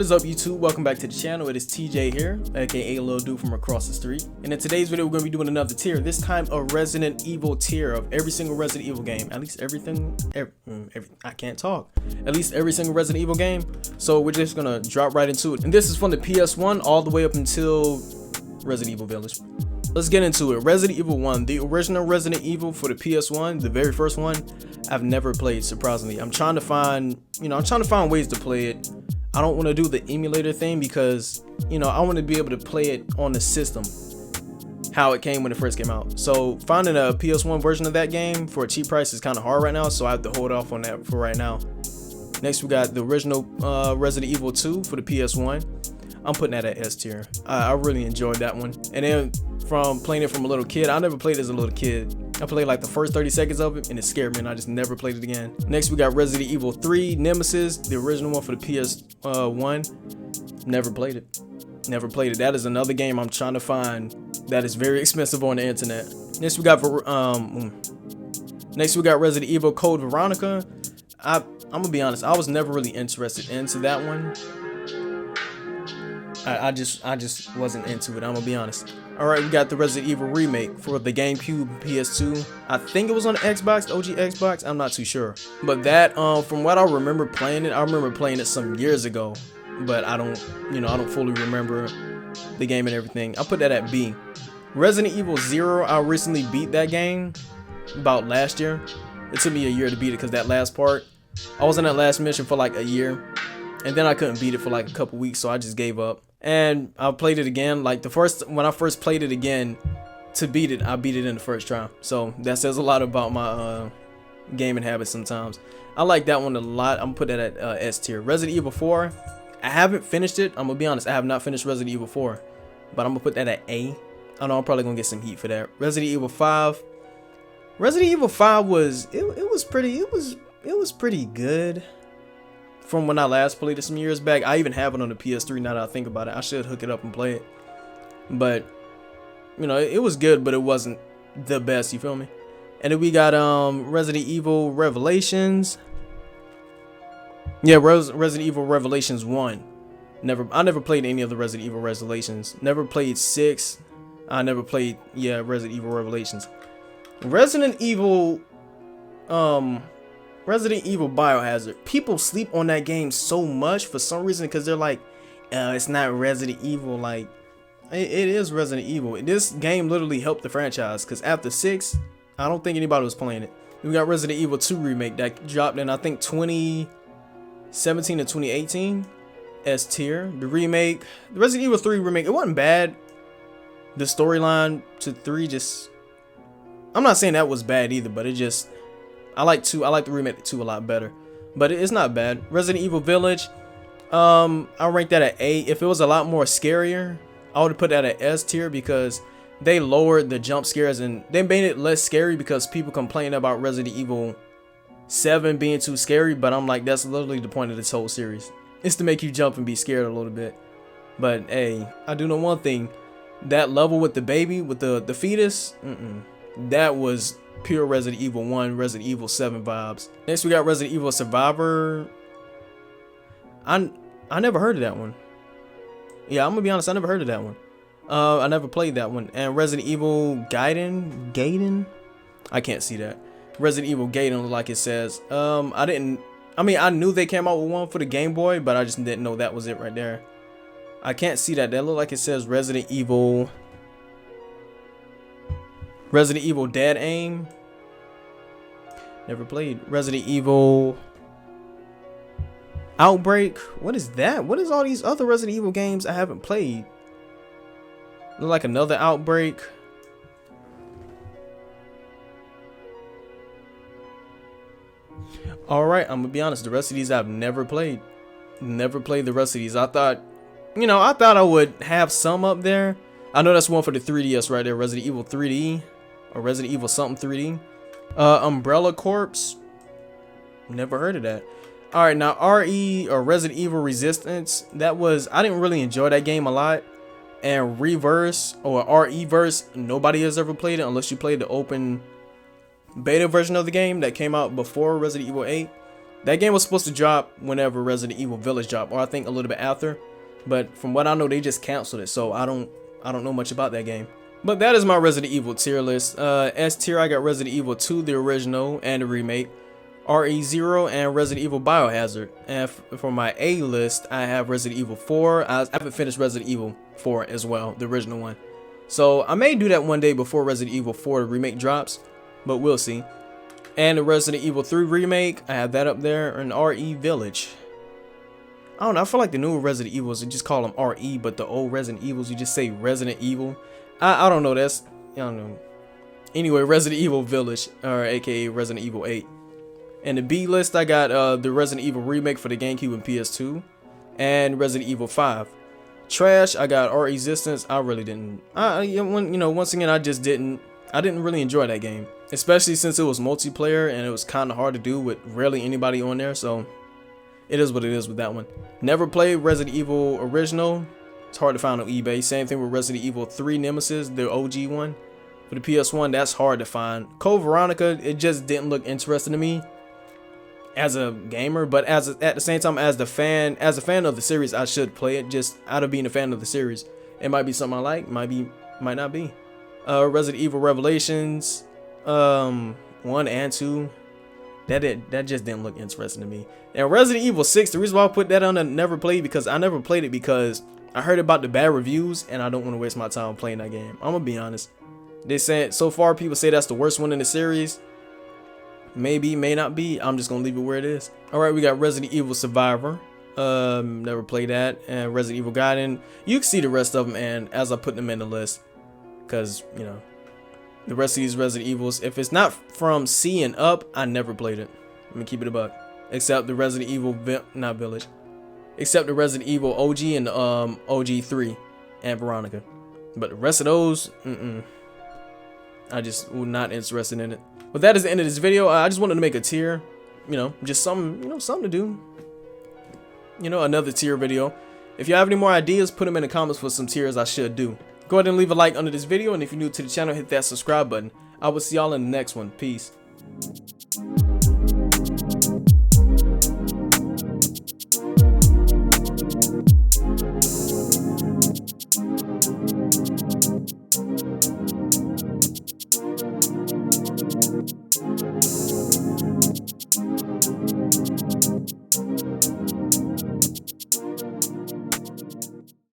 What is up, YouTube? Welcome back to the channel. It is TJ here, aka Lil Dude from across the street. And in today's video, we're going to be doing another tier. This time a Resident Evil tier of every single Resident Evil game. At least I can't talk. At least every single Resident Evil game. So we're just going to drop right into it. And this is from the PS1 all the way up until Resident Evil Village. Let's get into it. Resident Evil 1, the original Resident Evil for the PS1, the very first one, I've never played, surprisingly. I'm trying to find ways to play it. I don't want to do the emulator thing because, I want to be able to play it on the system how it came when it first came out. So finding a PS1 version of that game for a cheap price is kind of hard right now, so I have to hold off on that for right now. Next, we got the original Resident Evil 2 for the PS1. I'm putting that at S tier. I really enjoyed that one. And then from playing it from a little kid, I never played it as a little kid. I played like the first 30 seconds of it and it scared me and I just never played it again. Next, we got Resident Evil 3 Nemesis, the original one for the PS1. Never played it. Never played it. That is another game I'm trying to find that is very expensive on the internet. Next, we got Resident Evil Code Veronica. I'm gonna be honest, I was never really interested into that one. I just wasn't into it, I'm gonna be honest. Alright, we got the Resident Evil remake for the GameCube, PS2. I think it was on the Xbox, the OG Xbox, I'm not too sure. But that, from what I remember playing it, I remember playing it some years ago. But I don't fully remember the game and everything. I'll put that at B. Resident Evil 0, I recently beat that game about last year. It took me a year to beat it because that last part, I was in that last mission for like a year. And then I couldn't beat it for like a couple weeks, so I just gave up. And I played it again. Like when I first played it again to beat it, I beat it in the first try. So that says a lot about my gaming habits sometimes. I like that one a lot. I'm gonna put that at S tier. Resident Evil 4, I haven't finished it. I'm gonna be honest, I have not finished Resident Evil 4, but I'm gonna put that at A. I know I'm probably gonna get some heat for that. Resident Evil 5. Resident Evil 5 was pretty good. From when I last played it some years back. I even have it on the PS3 now that I think about it. I should hook it up and play it. But, it was good, but it wasn't the best, you feel me? And then we got Resident Evil Revelations. Yeah, Resident Evil Revelations 1. I never played any of the Resident Evil Revelations. Never played 6. I never played, Resident Evil Revelations. Resident Evil Biohazard. People sleep on that game so much for some reason because they're like, it's not Resident Evil. Like, it is Resident Evil. This game literally helped the franchise because after 6, I don't think anybody was playing it. We got Resident Evil 2 remake that dropped in, I think, 2017 or 2018. S tier. The remake, the Resident Evil 3 remake, it wasn't bad. The storyline to 3 just, I'm not saying that was bad either, but it just, I like the remake to 2 a lot better, but it's not bad. Resident Evil Village, I'll rank that at A. If it was a lot more scarier, I would put that at S tier because they lowered the jump scares and they made it less scary because people complain about Resident Evil 7 being too scary, but I'm like, that's literally the point of this whole series. It's to make you jump and be scared a little bit. But hey, I do know one thing, that level with the baby, with the fetus, that was pure Resident Evil 1, Resident Evil 7 vibes. Next, we got Resident Evil Survivor. I never heard of that one. Yeah, I'm gonna be honest, I never heard of that one. I never played that one. And Resident Evil Gaiden? I can't see that. Resident Evil Gaiden look like it says. I knew they came out with one for the Game Boy, but I just didn't know that was it right there. I can't see that. That look like it says Resident Evil Dead Aim. Never played. Resident Evil Outbreak. What is that? What is all these other Resident Evil games I haven't played? Look like another Outbreak. Alright, I'm gonna be honest. The rest of these I've never played. Never played the rest of these. I thought I would have some up there. I know that's one for the 3DS right there. Resident Evil 3D. Or Resident Evil something 3D. Umbrella Corpse. Never heard of that. Alright, now RE or Resident Evil Resistance. I didn't really enjoy that game a lot. And Reverse or RE-verse, nobody has ever played it unless you played the open beta version of the game that came out before Resident Evil 8. That game was supposed to drop whenever Resident Evil Village dropped, or I think a little bit after. But from what I know, they just canceled it, so I don't know much about that game. But that is my Resident Evil tier list. S tier, I got Resident Evil 2, the original and the remake, RE0, and Resident Evil Biohazard. And for my A list, I have Resident Evil 4. I haven't finished Resident Evil 4 as well, the original one. So I may do that one day before Resident Evil 4 remake drops, but we'll see. And the Resident Evil 3 remake, I have that up there, and RE Village. I don't know, I feel like the newer Resident Evils, you just call them RE, but the old Resident Evils, you just say Resident Evil. I don't know, I don't know. Anyway, Resident Evil Village, or aka Resident Evil 8. And the B list, I got the Resident Evil remake for the GameCube and PS2, and Resident Evil 5. Trash, I got R-Resistance. I really didn't. Once again, I didn't really enjoy that game, especially since it was multiplayer and it was kind of hard to do with rarely anybody on there. So it is what it is with that one. Never played Resident Evil original. It's hard to find on eBay. Same thing with Resident Evil 3 Nemesis, the OG one for the PS1. That's hard to find. Code Veronica, it just didn't look interesting to me as a gamer, but at the same time, as a fan of the series, I should play it just out of being a fan of the series. It might be something I like, might not be. Resident Evil Revelations 1 and 2, that just didn't look interesting to me. And Resident Evil 6, the reason why I put that on and never played, because I never played it because I heard about the bad reviews and I don't want to waste my time playing that game. I'm gonna be honest. They said so far people say that's the worst one in the series. Maybe, may not be. I'm just gonna leave it where it is. Alright, we got Resident Evil Survivor. Never played that. And Resident Evil Gaiden. You can see the rest of them, and as I put them in the list, because the rest of these Resident Evils, if it's not from C and up, I never played it. Let me keep it a buck. Except the Resident Evil not Village. Except the Resident Evil OG and OG 3 and Veronica. But the rest of those, I just was not interested in it. But that is the end of this video. I just wanted to make a tier, just something, something to do. Another tier video. If you have any more ideas, put them in the comments for some tiers I should do. Go ahead and leave a like under this video, and if you're new to the channel, hit that subscribe button. I will see y'all in the next one. Peace.